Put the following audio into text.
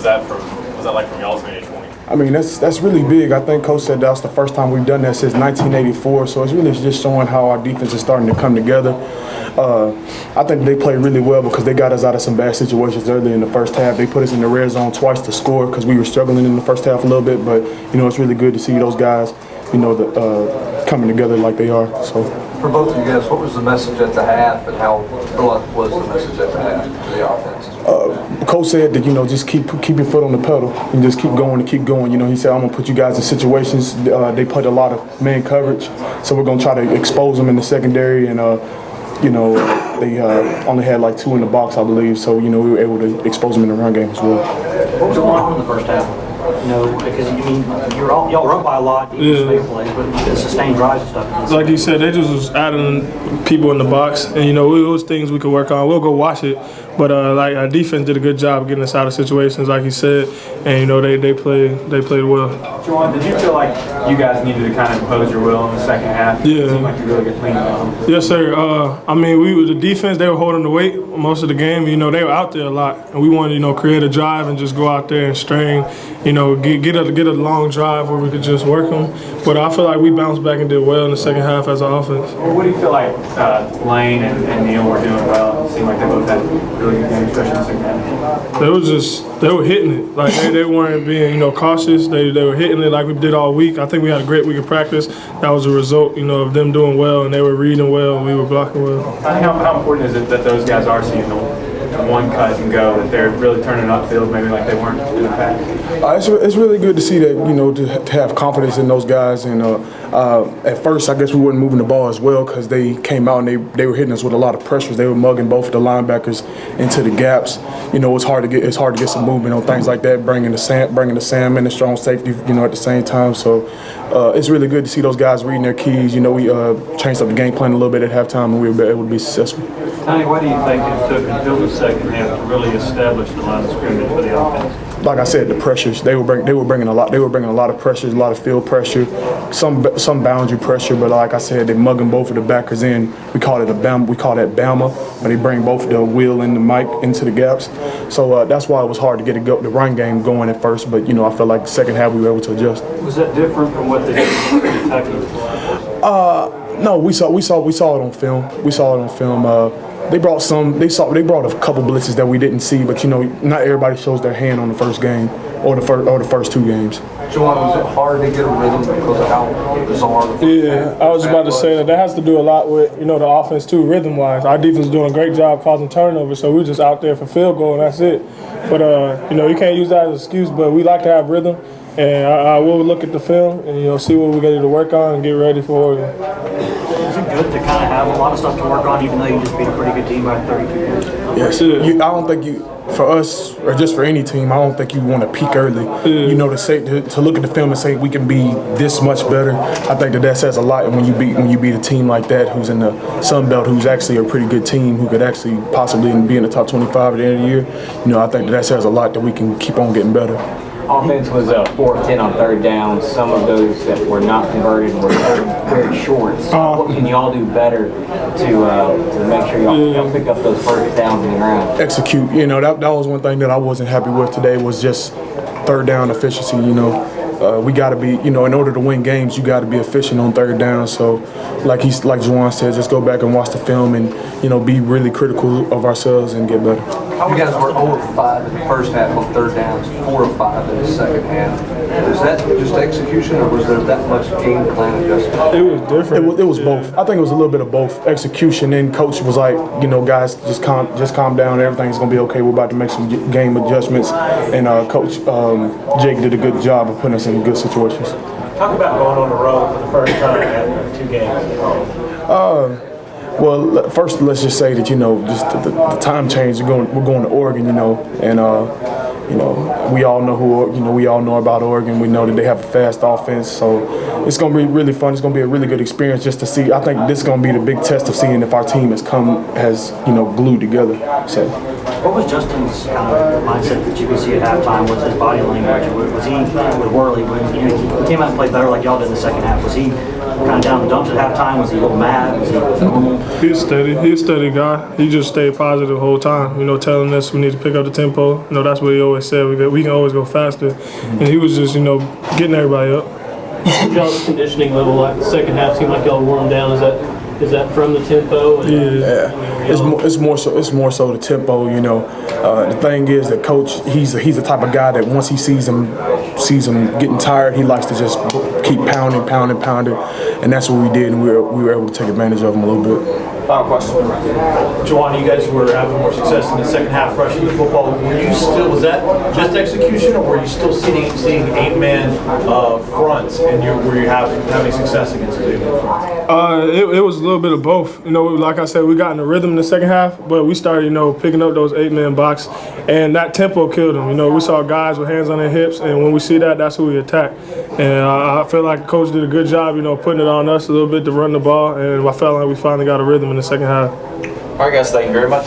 was that like from y'all's vantage point? I mean, that's really big. I think Coach said that's the first time we've done that since 1984. So it's really just showing how our defense is starting to come together. I think they played really well because they got us out of some bad situations early in the first half. They put us in the red zone twice to score because we were struggling in the first half a little bit. But it's really good to see those guys, coming together like they are. So. For both of you guys, what was the message at the half, and how blunt was the message at the half for the offense? Coach said that just keep your foot on the pedal and just keep going and keep going. He said I'm gonna put you guys in situations. They played a lot of man coverage, so we're gonna try to expose them in the secondary. And they only had like 2 in the box, I believe. So we were able to expose them in the run game as well. What was going on in the first half? Because y'all were up by a lot, plays, but the sustained drives and stuff. Like you said, they just was adding people in the box, and it was things we could work on. We'll go watch it, but like our defense did a good job of getting us out of situations, like you said, and they played well. Juwan, did you feel like you guys needed to kind of impose your will in the second half? Yeah. It seemed like you really got clean on. Yes, sir. The defense, they were holding the weight most of the game. They were out there a lot, and we wanted to create a drive and just go out there and strain. Get a long drive where we could just work them. But I feel like we bounced back and did well in the second half as an offense. Well, what do you feel like Lane and Neal were doing well? It seemed like they both had really good games, especially in the second half. They were hitting it. Like they weren't being cautious. They were hitting it like we did all week. I think we had a great week of practice. That was a result of them doing well, and they were reading well, and we were blocking well. How important is it that those guys are seeing the one cut and go, that they're really turning upfield maybe like they weren't in the past? It's really good to see that, to have confidence in those guys. And at first, I guess we weren't moving the ball as well because they came out and they were hitting us with a lot of pressures. They were mugging both of the linebackers into the gaps. It's hard to get some movement on things like that, bringing the Sam and the strong safety, at the same time. So it's really good to see those guys reading their keys. We changed up the game plan a little bit at halftime, and we were able to be successful. Tony, what do you think it took until the second half to really establish the line of scrimmage for the offense? Like I said, the pressures they were bringing a lot of pressures, a lot of field pressure, some boundary pressure. But like I said, they mugging both of the backers in. We call that Bama, but they bring both the Will and the Mike into the gaps. So that's why it was hard to get the run game going at first. But I felt like the second half we were able to adjust. Was that different from what they did in Kentucky? No, we saw it on film. We saw it on film. They brought a couple blitzes that we didn't see, but not everybody shows their hand on the first game or the first 2 games. Juwan, was it hard to get a rhythm because of how bizarre the Yeah, I was about to say that has to do a lot with the offense too, rhythm-wise. Our defense is doing a great job causing turnovers, so we're just out there for field goal and that's it. But you can't use that as an excuse. But we like to have rhythm, and I will look at the film and see what we got to work on and get ready for Oregon. Is it good to kind of have a lot of stuff to work on, even though you just beat a pretty good team by 32 points? Yes, I don't think for us or just for any team, I don't think you want to peak early. To look at the film and say we can be this much better. I think that says a lot. And when you beat a team like that, who's in the Sun Belt, who's actually a pretty good team, who could actually possibly be in the top 25 at the end of the year, I think that says a lot that we can keep on getting better. Offense was 4 of 10 on third down. Some of those that were not converted were very short. So what can y'all do better to make sure y'all pick up those first downs in the ground? Execute. That was one thing that I wasn't happy with today, was just third down efficiency. We got to be, in order to win games, you got to be efficient on third down. So, like Juwan said, just go back and watch the film and, be really critical of ourselves and get better. You guys were 0 of 5 in the first half on third downs, 4 of 5 in the second half. Was that just execution, or was there that much game plan adjustment? It was different. It was both. I think it was a little bit of both. Execution, and coach was like, guys, just calm down. Everything's gonna be okay. We're about to make some game adjustments, and coach Jake did a good job of putting us in good situations. Talk about going on the road for the first time after 2 games. Well, first let's just say that just the time change. We're going to Oregon, and we all know we all know about Oregon. We know that they have a fast offense, so it's gonna be really fun. It's gonna be a really good experience just to see. I think this is gonna be the big test of seeing if our team has glued together. So. What was Justin's kind of mindset that you could see at halftime? What's his body language? Was he with Worley when he came out and played better like y'all did in the second half? Was he kind of down in the dumps at halftime? Was he a little mad? Was he normal? He's steady. He's a steady guy. He just stayed positive the whole time. You know, telling us we need to pick up the tempo. You know, that's what he always said. We can always go faster. And he was just, you know, getting everybody up. Y'all's conditioning level, like the second half, seemed like y'all wore him down. Is that from the tempo? And, Yeah, it's more so the tempo. You know, the thing is that coach, he's the type of guy that once he sees him getting tired, he likes to just keep pounding, and that's what we did, and we were able to take advantage of him a little bit. Final question. Juwan, you guys were having more success in the second half rushing the football. Was that just execution, or were you still seeing 8-man fronts, and were you having success against the 8-man fronts? It was a little bit of both. You know, like I said, we got in the rhythm in the second half, but we started, you know, picking up those 8-man box, and that tempo killed them. You know, we saw guys with hands on their hips, and when we see that, that's who we attack. And I feel like the coach did a good job, you know, putting it on us a little bit to run the ball, and I felt like we finally got a rhythm in the second half. All right, guys, thank you very much.